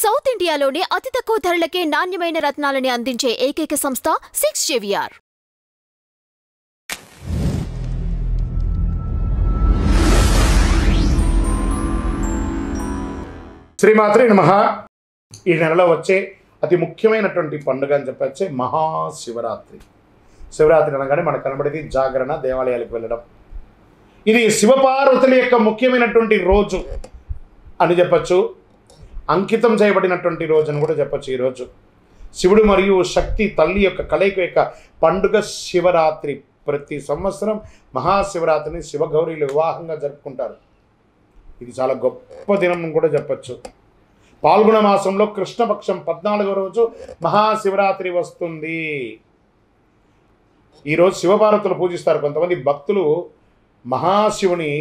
South ఇండియాలోనే అతి తక్కువ ధరలకే నాణ్యమైన రత్నాలని అందించే ఏకైక సంస్థ 6JVR. శ్రీమాత్రే నమః. ఈ నెలలో వచ్చే అతి ముఖ్యమైనటువంటి పండుగ అని చెప్పొచ్చే మహాశివరాత్రి. శివరాత్రి అనగానే మనకు కనబడేది జాగరణ, దేవాలయాలకు వెళ్ళడం. ఇది శివపార్వతుల యొక్క ముఖ్యమైనటువంటి రోజు అని చెప్పచ్చు. అంకితం చేయబడినటువంటి రోజు అని కూడా చెప్పచ్చు. ఈరోజు శివుడు మరియు శక్తి తల్లి యొక్క కలయిక యొక్క పండుగ శివరాత్రి. ప్రతి సంవత్సరం మహాశివరాత్రిని శివగౌరీలు వివాహంగా జరుపుకుంటారు. ఇది చాలా గొప్ప దినం కూడా చెప్పచ్చు. పాల్గొన మాసంలో కృష్ణపక్షం 14వ రోజు మహాశివరాత్రి వస్తుంది. ఈరోజు శివపార్వతులు పూజిస్తారు. కొంతమంది భక్తులు మహాశివుని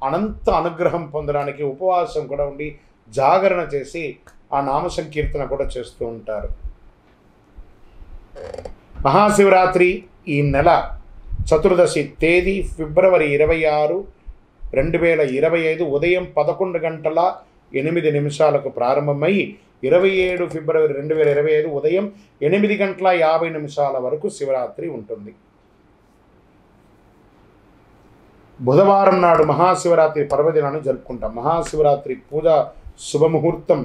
అనంత అనుగ్రహం పొందడానికి ఉపవాసం కూడా ఉండి జాగరణ చేసి ఆ నామ సంకీర్తన కూడా చేస్తూ ఉంటారు. మహాశివరాత్రి ఈ నెల చతుర్దశి తేదీ ఫిబ్రవరి 26, 2025 ఉదయం 11:08 ప్రారంభమై 27 ఫిబ్రవరి 2025 ఉదయం 8:50 వరకు శివరాత్రి ఉంటుంది. బుధవారం నాడు మహాశివరాత్రి పర్వదినాన్ని జరుపుకుంటాం. మహాశివరాత్రి పూజ శుభముహూర్తం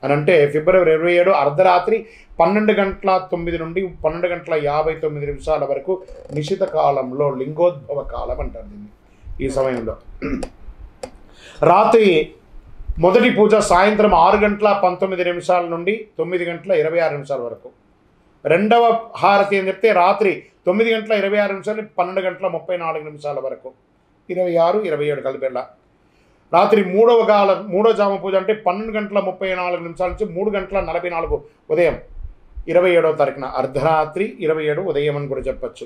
అని అంటే ఫిబ్రవరి 27 అర్ధరాత్రి 12:09 నుండి 12:59 వరకు నిశిత కాలంలో లింగోద్భవ కాలం అంటారు దీన్ని. ఈ సమయంలో రాత్రి మొదటి పూజ సాయంత్రం 6:19 నుండి 9:26 వరకు. రెండవ హారతి అని చెప్తే రాత్రి 9:26 12:34 వరకు. 26, 27 కలిపేళ్ళ. రాత్రి మూడో జామ పూజ అంటే 12:34 నుంచి 3:44 ఉదయం 27వ తారీఖున అర్ధరాత్రి 27 ఉదయం అని కూడా చెప్పచ్చు.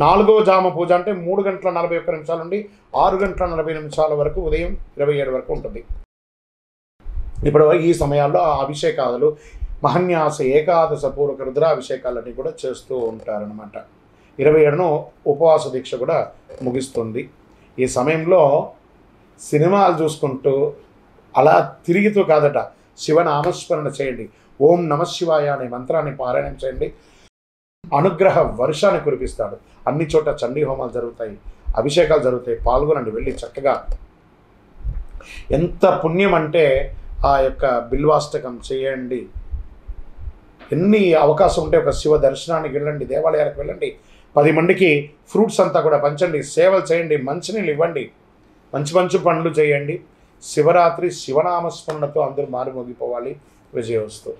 నాలుగవ జామ పూజ అంటే 3:41 నుండి 6:40 వరకు ఉదయం 27 వరకు ఉంటుంది. ఇప్పుడు ఈ సమయాల్లో ఆ అభిషేకాలు మహన్యాస ఏకాదశ పూర్వక రుద్రాభిషేకాలన్నీ కూడా చేస్తూ ఉంటారనమాట. 27ను ఉపవాస దీక్ష కూడా ముగిస్తుంది. ఈ సమయంలో సినిమాలు చూసుకుంటూ అలా తిరుగుతూ కాదట, శివనామస్మరణ చేయండి. ఓం నమశివాయ అనే మంత్రాన్ని పారాయణం చేయండి. అనుగ్రహ వర్షాన్ని కురిపిస్తాడు. అన్ని చోట చండీ హోమాలు జరుగుతాయి, అభిషేకాలు జరుగుతాయి. పాల్గొనండి, వెళ్ళి చక్కగా. ఎంత పుణ్యం అంటే ఆ యొక్క బిల్వాష్టకం చేయండి. ఎన్ని అవకాశం ఉంటే ఒక శివ దర్శనానికి వెళ్ళండి, దేవాలయాలకు వెళ్ళండి, 10 మందికి ఫ్రూట్స్ అంతా కూడా పంచండి, సేవలు చేయండి, మంచినీళ్ళు ఇవ్వండి, మంచి పనులు చేయండి. శివరాత్రి శివనామస్మరణతో అందరూ మారుమోగిపోవాలి. విజయోస్తు.